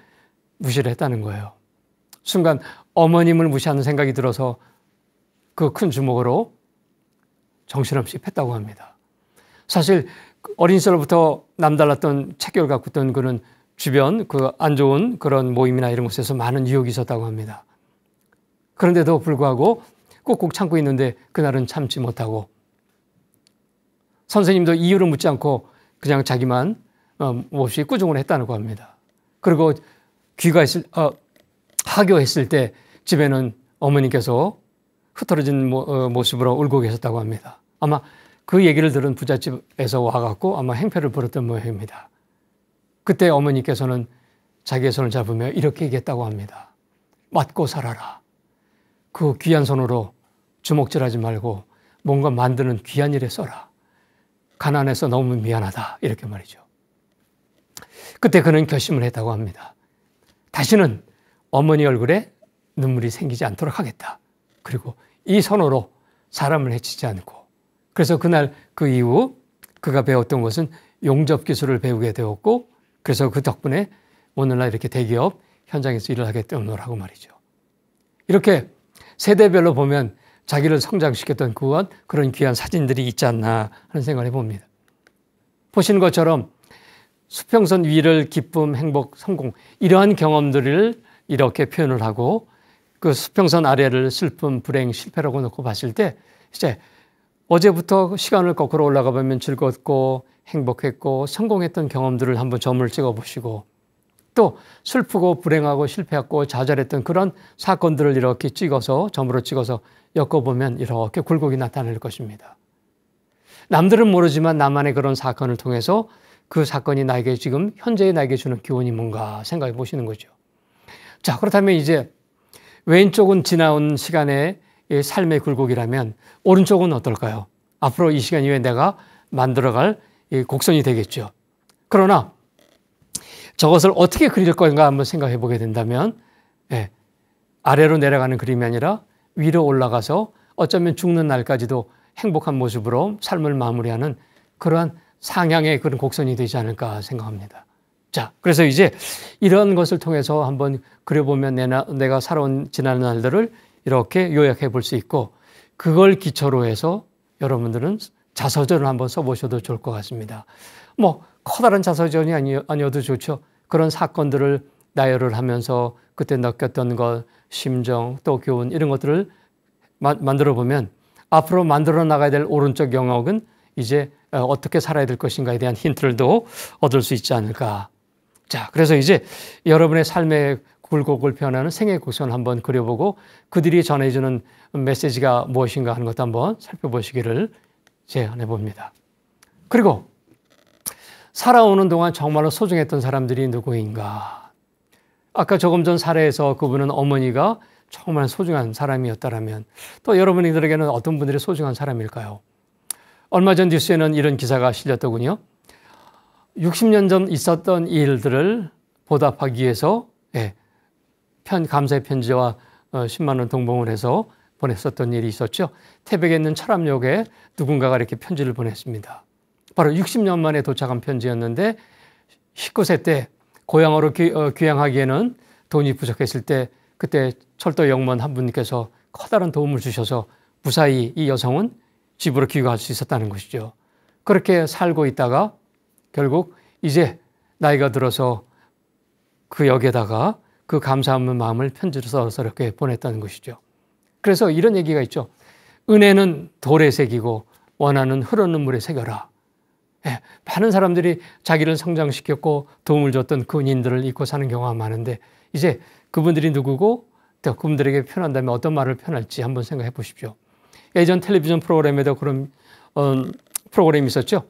Speaker 1: 무시를 했다는 거예요. 순간 어머님을 무시하는 생각이 들어서 그 큰 주먹으로 정신없이 팼다고 합니다. 사실 어린 시절부터 남달랐던 체격을 갖고 있던 그는 주변 그 안 좋은 그런 모임이나 이런 곳에서 많은 유혹이 있었다고 합니다. 그런데도 불구하고 꾹꾹 참고 있는데 그날은 참지 못하고 선생님도 이유를 묻지 않고 그냥 자기만 몹시 꾸중을 했다고 합니다. 그리고 하교했을 때 집에는 어머니께서 흐트러진 모습으로 울고 계셨다고 합니다. 아마 그 얘기를 들은 부잣집에서 와갖고 아마 행패를 부렸던 모양입니다. 그때 어머니께서는 자기의 손을 잡으며 이렇게 얘기했다고 합니다. 맞고 살아라. 그 귀한 손으로 주먹질하지 말고 뭔가 만드는 귀한 일에 써라. 가난해서 너무 미안하다. 이렇게 말이죠. 그때 그는 결심을 했다고 합니다. 다시는 어머니 얼굴에 눈물이 생기지 않도록 하겠다. 그리고 이 손으로 사람을 해치지 않고. 그래서 그날 그 이후 그가 배웠던 것은 용접 기술을 배우게 되었고 그래서 그 덕분에 오늘날 이렇게 대기업 현장에서 일을 하게 되었노라고 말이죠. 이렇게 세대별로 보면 자기를 성장시켰던 그런 귀한 사진들이 있지 않나 하는 생각을 해봅니다. 보시는 것처럼 수평선 위를 기쁨, 행복, 성공 이러한 경험들을 이렇게 표현을 하고 그 수평선 아래를 슬픔, 불행, 실패라고 놓고 봤을 때 이제 어제부터 시간을 거꾸로 올라가 보면 즐겁고 행복했고 성공했던 경험들을 한번 점을 찍어 보시고 또 슬프고 불행하고 실패했고 좌절했던 그런 사건들을 이렇게 점으로 찍어서 엮어보면 이렇게 굴곡이 나타날 것입니다. 남들은 모르지만 나만의 그런 사건을 통해서 그 사건이 나에게 지금 현재의 나에게 주는 교훈이 뭔가 생각해 보시는 거죠. 자, 그렇다면 이제 왼쪽은 지나온 시간의 삶의 굴곡이라면 오른쪽은 어떨까요? 앞으로 이 시간 이후에 내가 만들어갈 곡선이 되겠죠. 그러나 저것을 어떻게 그릴 건가 한번 생각해 보게 된다면 아래로 내려가는 그림이 아니라 위로 올라가서 어쩌면 죽는 날까지도 행복한 모습으로 삶을 마무리하는 그러한 상향의 그런 곡선이 되지 않을까 생각합니다. 자, 그래서 이제 이런 것을 통해서 한번 그려보면 내가 살아온 지난 날들을 이렇게 요약해 볼 수 있고, 그걸 기초로 해서 여러분들은 자서전을 한번 써보셔도 좋을 것 같습니다. 뭐 커다란 자서전이 아니어도 좋죠. 그런 사건들을 나열을 하면서 그때 느꼈던 것, 심정, 또 교훈 이런 것들을 만들어 보면 앞으로 만들어 나가야 될 오른쪽 영역은 이제 어떻게 살아야 될 것인가에 대한 힌트를 얻을 수 있지 않을까. 자, 그래서 이제 여러분의 삶의 굴곡을 표현하는 생애 곡선을 한번 그려보고 그들이 전해주는 메시지가 무엇인가 하는 것도 한번 살펴보시기를 제안해 봅니다. 그리고 살아오는 동안 정말로 소중했던 사람들이 누구인가. 아까 조금 전 사례에서 그분은 어머니가 정말 소중한 사람이었다라면 또 여러분들에게는 어떤 분들이 소중한 사람일까요? 얼마 전 뉴스에는 이런 기사가 실렸더군요. 60년 전 있었던 일들을 보답하기 위해서 감사의 편지와 10만 원 동봉을 해서 보냈었던 일이 있었죠. 태백에 있는 철암역에 누군가가 이렇게 편지를 보냈습니다. 바로 60년 만에 도착한 편지였는데 19세 때 고향으로 귀향하기에는 돈이 부족했을 때 그때 철도 영무원 한 분께서 커다란 도움을 주셔서 무사히 이 여성은 집으로 귀가할 수 있었다는 것이죠. 그렇게 살고 있다가 결국 이제 나이가 들어서 그 역에다가 그 감사한 마음을 편지로 써서 이렇게 보냈다는 것이죠. 그래서 이런 얘기가 있죠. 은혜는 돌에 새기고 원하는 흐르는 물에 새겨라. 많은 사람들이 자기를 성장시켰고 도움을 줬던 그 은인들을 잊고 사는 경우가 많은데 이제 그분들이 누구고 또 그분들에게 표현한다면 어떤 말을 표현할지 한번 생각해 보십시오. 예전 텔레비전 프로그램에도 그런 프로그램이 있었죠.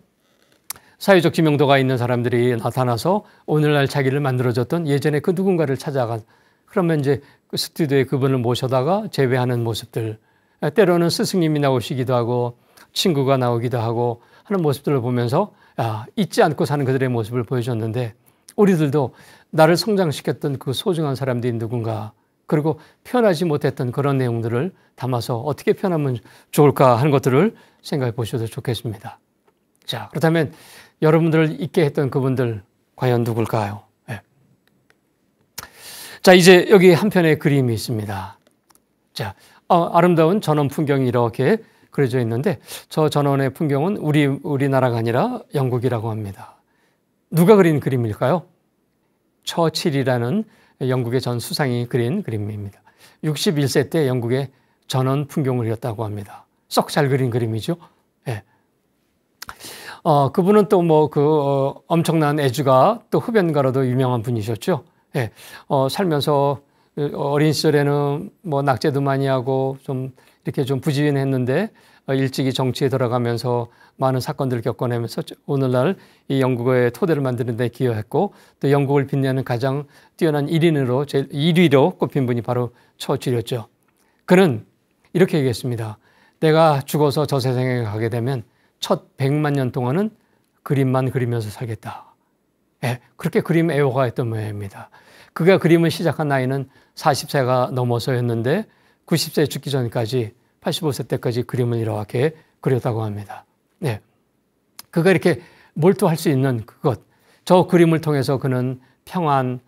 Speaker 1: 사회적 지명도가 있는 사람들이 나타나서 오늘날 자기를 만들어줬던 예전에 그 누군가를 찾아가 그러면 이제 그 스튜디오에 그분을 모셔다가 재배하는 모습들, 때로는 스승님이 나오시기도 하고 친구가 나오기도 하고 하는 모습들을 보면서 잊지 않고 사는 그들의 모습을 보여줬는데 우리들도 나를 성장시켰던 그 소중한 사람들이 누군가 그리고 표현하지 못했던 그런 내용들을 담아서 어떻게 표현하면 좋을까 하는 것들을 생각해 보셔도 좋겠습니다. 자, 그렇다면 여러분들을 잊게 했던 그분들 과연 누굴까요? 자, 이제 여기 한 편의 그림이 있습니다. 자, 아름다운 전원 풍경이 이렇게 그려져 있는데 저 전원의 풍경은 우리나라가 아니라 영국이라고 합니다. 누가 그린 그림일까요? 처칠이라는 영국의 전 수상이 그린 그림입니다. 61세 때 영국의 전원 풍경을 그렸다고 합니다. 썩 잘 그린 그림이죠. 그분은 또 엄청난 애주가 또 흡연가로도 유명한 분이셨죠. 살면서 어린 시절에는 낙제도 많이 하고 좀 이렇게 좀 부지런했는데 일찍이 정치에 들어가면서 많은 사건들을 겪어내면서 오늘날 이 영국의 토대를 만드는 데 기여했고 또 영국을 빛내는 가장 뛰어난 1위로 꼽힌 분이 바로 처칠이었죠. 그는 이렇게 얘기했습니다. 내가 죽어서 저 세상에 가게 되면 첫 100만 년 동안은 그림만 그리면서 살겠다. 그렇게 그림 애호가였던 모양입니다. 그가 그림을 시작한 나이는 40세가 넘어서였는데 90세에 죽기 전까지 85세 때까지 그림을 이렇게 그렸다고 합니다. 그가 이렇게 몰두할 수 있는 그것, 저 그림을 통해서 그는 평안,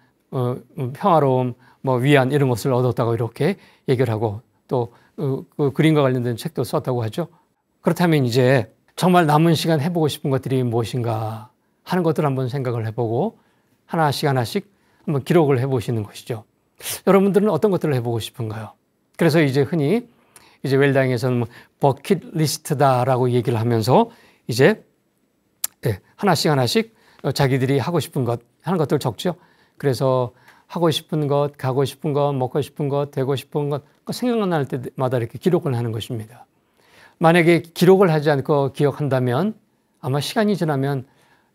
Speaker 1: 평화로움, 위안 이런 것을 얻었다고 이렇게 얘기를 하고 또 그 그림과 관련된 책도 썼다고 하죠. 그렇다면 이제 정말 남은 시간 해보고 싶은 것들이 무엇인가 하는 것들을 한번 생각을 해보고 하나씩 한번 기록을 해보시는 것이죠. 여러분들은 어떤 것들을 해보고 싶은가요? 그래서 이제 흔히 이제 웰다잉에서는 버킷리스트다라고 얘기를 하면서 이제 하나씩 자기들이 하고 싶은 것 하는 것들 적죠. 그래서 하고 싶은 것, 가고 싶은 것, 먹고 싶은 것, 되고 싶은 것 생각날 때마다 이렇게 기록을 하는 것입니다. 만약에 기록을 하지 않고 기억한다면 아마 시간이 지나면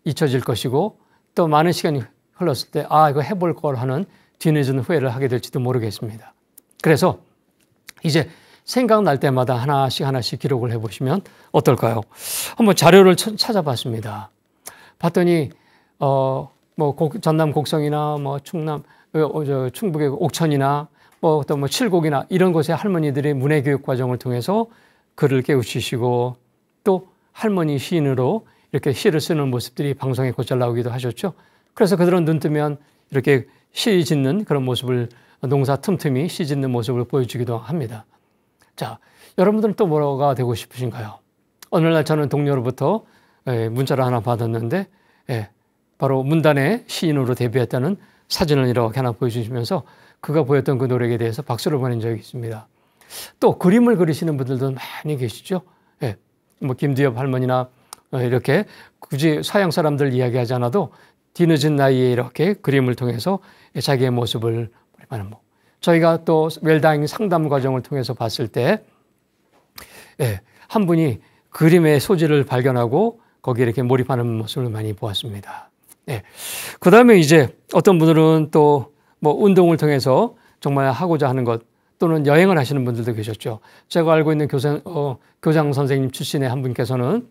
Speaker 1: 잊혀질 것이고 또 많은 시간이 흘렀을 때 이거 해볼 걸 하는 뒤늦은 후회를 하게 될지도 모르겠습니다. 그래서 이제 생각날 때마다 하나씩 기록을 해보시면 어떨까요? 한번 자료를 찾아봤습니다. 봤더니 전남 곡성이나 충북의 옥천이나 또 칠곡이나 이런 곳의 할머니들이 문해교육 과정을 통해서 글을 깨우치시고 또 할머니 시인으로 이렇게 시를 쓰는 모습들이 방송에 곧잘 나오기도 하셨죠. 그래서 그들은 눈 뜨면 이렇게 시 짓는 그런 모습을, 농사 틈틈이 시 짓는 모습을 보여주기도 합니다. 자, 여러분들은 또 뭐가 되고 싶으신가요? 어느 날 저는 동료로부터 문자를 하나 받았는데 바로 문단의 시인으로 데뷔했다는 사진을 이렇게 하나 보여주시면서 그가 보였던 그 노력에 대해서 박수를 보낸 적이 있습니다. 또 그림을 그리시는 분들도 많이 계시죠. 뭐 김두엽 할머니나 이렇게 굳이 서양 사람들 이야기하지 않아도 뒤늦은 나이에 이렇게 그림을 통해서 자기의 모습을 저희가 또 웰다잉 상담 과정을 통해서 봤을 때 한 분이 그림의 소질을 발견하고 거기에 이렇게 몰입하는 모습을 많이 보았습니다. 그 다음에 이제 어떤 분들은 또 뭐 운동을 통해서 정말 하고자 하는 것 또는 여행을 하시는 분들도 계셨죠. 제가 알고 있는 교장 선생님 출신의 한 분께서는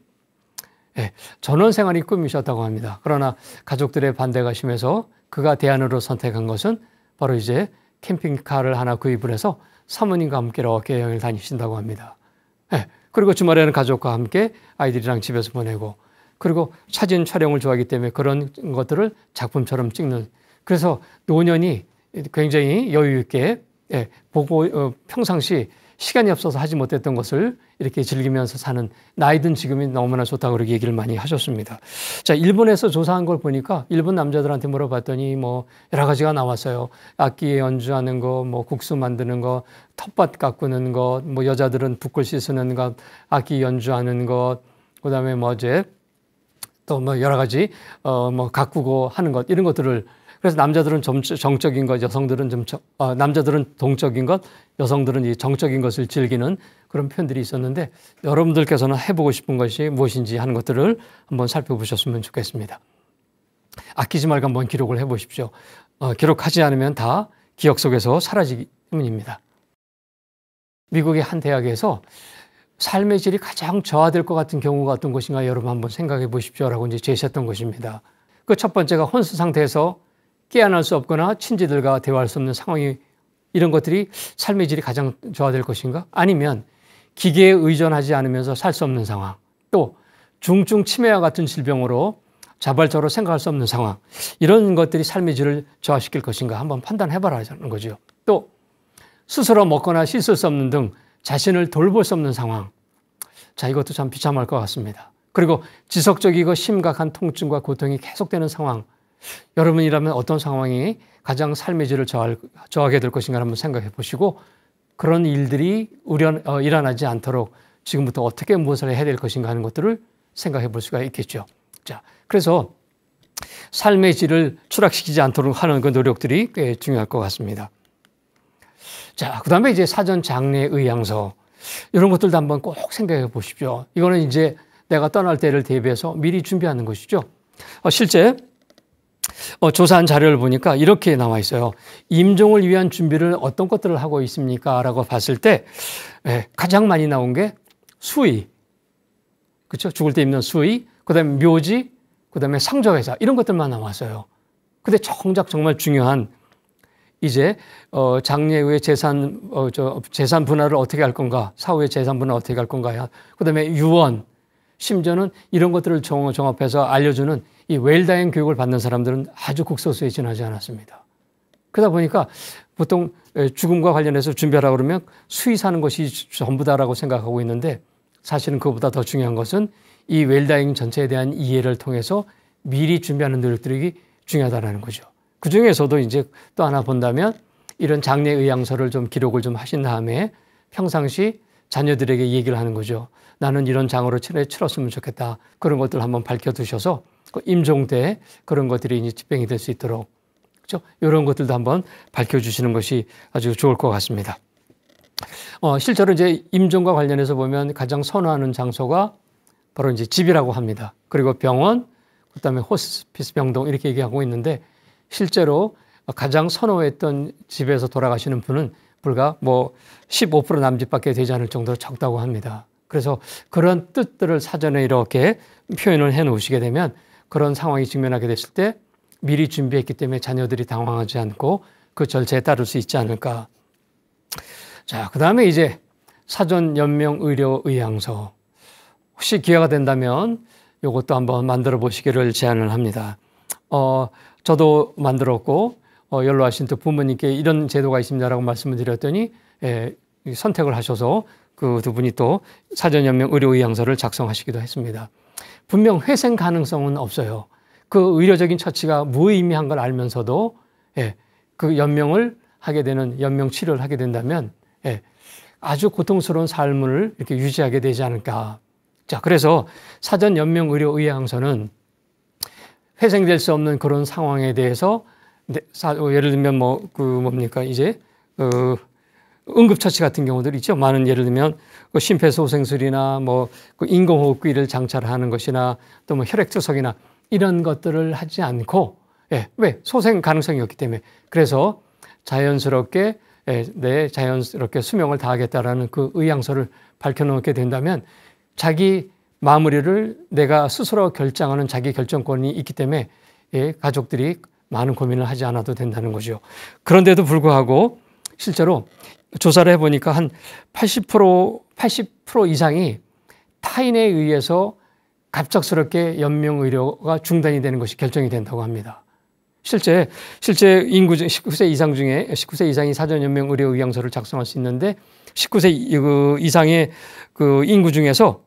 Speaker 1: 전원 생활이 꿈이셨다고 합니다. 그러나 가족들의 반대가 심해서 그가 대안으로 선택한 것은 바로 이제 캠핑카를 하나 구입을 해서 사모님과 함께 이렇게 여행을 다니신다고 합니다. 그리고 주말에는 가족과 함께 아이들이랑 집에서 보내고, 그리고 사진 촬영을 좋아하기 때문에 그런 것들을 작품처럼 찍는, 그래서 노년이 굉장히 여유 있게 보고 평상시 시간이 없어서 하지 못했던 것을 이렇게 즐기면서 사는, 나이 든 지금이 너무나 좋다고 그렇게 얘기를 많이 하셨습니다. 자, 일본에서 조사한 걸 보니까 일본 남자들한테 물어봤더니 뭐 여러 가지가 나왔어요. 악기 연주하는 거, 뭐 국수 만드는 거, 텃밭 가꾸는 것, 뭐 여자들은 붓글씨 쓰는 것, 악기 연주하는 것, 그다음에 뭐 이제 또 뭐 여러 가지 뭐 가꾸고 하는 것, 이런 것들을, 그래서 남자들은 정적인 것, 여성들은 남자들은 동적인 것, 여성들은 이 정적인 것을 즐기는 그런 표현들이 있었는데, 여러분들께서는 해보고 싶은 것이 무엇인지 하는 것들을 한번 살펴보셨으면 좋겠습니다. 아끼지 말고 한번 기록을 해보십시오. 기록하지 않으면 다 기억 속에서 사라지기 때문입니다. 미국의 한 대학에서 삶의 질이 가장 저하될 것 같은 경우가 어떤 것인가 여러분 한번 생각해 보십시오라고 이제 제시했던 것입니다. 그 첫 번째가 혼수 상태에서 깨어날 수 없거나 친지들과 대화할 수 없는 상황이, 이런 것들이 삶의 질이 가장 저하될 것인가? 아니면 기계에 의존하지 않으면서 살 수 없는 상황, 또 중증 치매와 같은 질병으로 자발적으로 생각할 수 없는 상황, 이런 것들이 삶의 질을 저하시킬 것인가 한번 판단해봐라는 거죠. 또 스스로 먹거나 씻을 수 없는 등 자신을 돌볼 수 없는 상황, 자, 이것도 참 비참할 것 같습니다. 그리고 지속적이고 심각한 통증과 고통이 계속되는 상황, 여러분이라면 어떤 상황이 가장 삶의 질을 저하게 될 것인가 한번 생각해 보시고, 그런 일들이 일어나지 않도록 지금부터 어떻게 무엇을 해야 될 것인가 하는 것들을 생각해 볼 수가 있겠죠. 자, 그래서 삶의 질을 추락시키지 않도록 하는 그 노력들이 꽤 중요할 것 같습니다. 자, 그 다음에 이제 사전 장례 의향서, 이런 것들도 한번 꼭 생각해 보십시오. 이거는 이제 내가 떠날 때를 대비해서 미리 준비하는 것이죠. 실제 조사한 자료를 보니까 이렇게 나와 있어요. 임종을 위한 준비를 어떤 것들을 하고 있습니까? 라고 봤을 때 가장 많이 나온 게 수의, 그렇죠? 죽을 때 입는 수의, 그다음에 묘지, 그다음에 상저회사, 이런 것들만 나왔어요. 근데 정말 중요한 이제 장례 후에 재산 분할을 어떻게 할 건가, 사후에 재산 분할 어떻게 할 건가, 그다음에 유언, 심지어는 이런 것들을 종합해서 알려주는 이 웰다잉 교육을 받는 사람들은 아주 극소수에 지나지 않았습니다. 그러다 보니까 보통 죽음과 관련해서 준비하라고 그러면 수의사는 것이 전부다라고 생각하고 있는데, 사실은 그것보다 더 중요한 것은 이 웰다잉 전체에 대한 이해를 통해서 미리 준비하는 노력들이 중요하다는 거죠. 그 중에서도 이제 또 하나 본다면 이런 장례 의향서를 좀 기록을 좀 하신 다음에 평상시 자녀들에게 얘기를 하는 거죠. 나는 이런 장으로 치렀으면 좋겠다. 그런 것들 한번 밝혀두셔서 임종 때 그런 것들이 이제 집행이 될 수 있도록, 그렇죠? 이런 것들도 한번 밝혀주시는 것이 아주 좋을 것 같습니다. 실제로 이제 임종과 관련해서 보면 가장 선호하는 장소가 바로 이제 집이라고 합니다. 그리고 병원, 그다음에 호스피스 병동 이렇게 얘기하고 있는데, 실제로 가장 선호했던 집에서 돌아가시는 분은 불과 뭐 15% 남짓밖에 되지 않을 정도로 적다고 합니다. 그래서 그런 뜻들을 사전에 이렇게 표현을 해 놓으시게 되면 그런 상황이 직면하게 됐을 때 미리 준비했기 때문에 자녀들이 당황하지 않고 그 절차에 따를 수 있지 않을까. 자, 그 다음에 이제 사전 연명 의료 의향서. 혹시 기회가 된다면 이것도 한번 만들어 보시기를 제안을 합니다. 저도 만들었고 연로하신 또 부모님께 이런 제도가 있습니다라고 말씀을 드렸더니 선택을 하셔서 그 두 분이 또 사전연명 의료의향서를 작성하시기도 했습니다. 분명 회생 가능성은 없어요. 그 의료적인 처치가 무의미한 걸 알면서도 그 연명을 하게 되는 연명 치료를 하게 된다면 아주 고통스러운 삶을 이렇게 유지하게 되지 않을까. 자, 그래서 사전 연명 의료 의향서는 회생될 수 없는 그런 상황에 대해서 예를 들면 응급처치 같은 경우들 있죠. 많은 예를 들면 심폐소생술이나 인공호흡기를 장착하는 것이나 또 혈액투석이나 이런 것들을 하지 않고 왜? 소생 가능성이 없기 때문에. 그래서 자연스럽게 자연스럽게 수명을 다하겠다라는 그 의향서를 밝혀놓게 된다면 자기 마무리를 내가 스스로 결정하는 자기 결정권이 있기 때문에 가족들이 많은 고민을 하지 않아도 된다는 거죠. 그런데도 불구하고 실제로 조사를 해보니까 한 80% 이상이 타인에 의해서 갑작스럽게 연명의료가 중단이 되는 것이 결정이 된다고 합니다. 실제 인구 중 19세 이상 중에 19세 이상이 사전 연명 의료 의향서를 작성할 수 있는데 19세 이상의 그 인구 중에서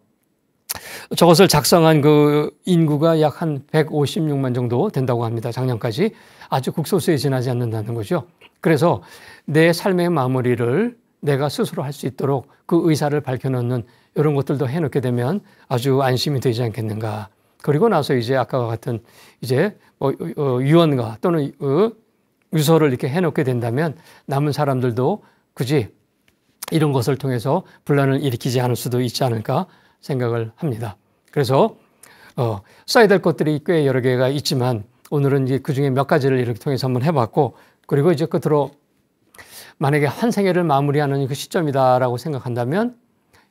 Speaker 1: 저것을 작성한 그 인구가 약 한 156만 정도 된다고 합니다. 작년까지. 아주 극소수에 지나지 않는다는 거죠. 그래서 내 삶의 마무리를 내가 스스로 할 수 있도록 그 의사를 밝혀놓는 이런 것들도 해놓게 되면 아주 안심이 되지 않겠는가. 그리고 나서 이제 아까와 같은 이제 유언가 또는 유서를 이렇게 해놓게 된다면 남은 사람들도 굳이 이런 것을 통해서 분란을 일으키지 않을 수도 있지 않을까 생각을 합니다. 그래서 써야 될 것들이 꽤 여러 개가 있지만 오늘은 이제 그 중에 몇 가지를 이렇게 통해서 한번 해봤고, 그리고 이제 끝으로 만약에 한 생애를 마무리하는 그 시점이다라고 생각한다면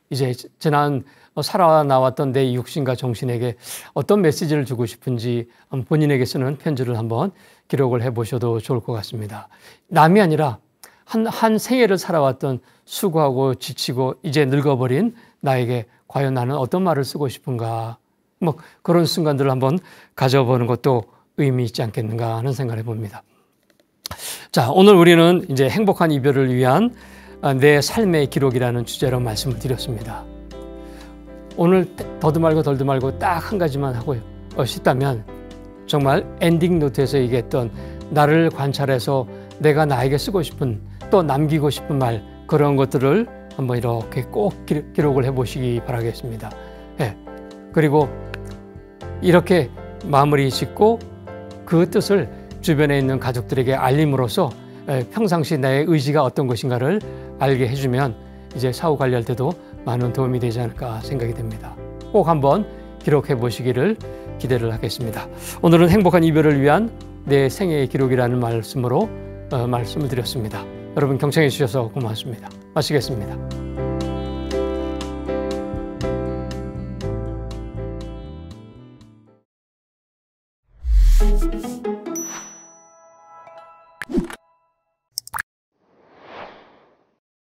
Speaker 1: 이제 지난 살아나왔던 내 육신과 정신에게 어떤 메시지를 주고 싶은지 본인에게 쓰는 편지를 한번 기록을 해보셔도 좋을 것 같습니다. 남이 아니라 한 생애를 살아왔던 수고하고 지치고 이제 늙어버린 나에게 과연 나는 어떤 말을 쓰고 싶은가, 그런 순간들을 한번 가져보는 것도 의미 있지 않겠는가 하는 생각을 해봅니다. 자, 오늘 우리는 이제 행복한 이별을 위한 내 삶의 기록이라는 주제로 말씀을 드렸습니다. 오늘 더도 말고 덜도 말고 딱 한 가지만 하고 싶다면 정말 엔딩 노트에서 얘기했던 나를 관찰해서 내가 나에게 쓰고 싶은 또 남기고 싶은 말, 그런 것들을 한번 이렇게 꼭 기록을 해보시기 바라겠습니다. 그리고 이렇게 마무리 짓고 그 뜻을 주변에 있는 가족들에게 알림으로써 평상시 나의 의지가 어떤 것인가를 알게 해주면 이제 사후 관리할 때도 많은 도움이 되지 않을까 생각이 됩니다. 꼭 한번 기록해 보시기를 기대를 하겠습니다. 오늘은 행복한 이별을 위한 내 생애의 기록이라는 말씀으로 말씀을 드렸습니다. 여러분 경청해 주셔서 고맙습니다. 마치겠습니다.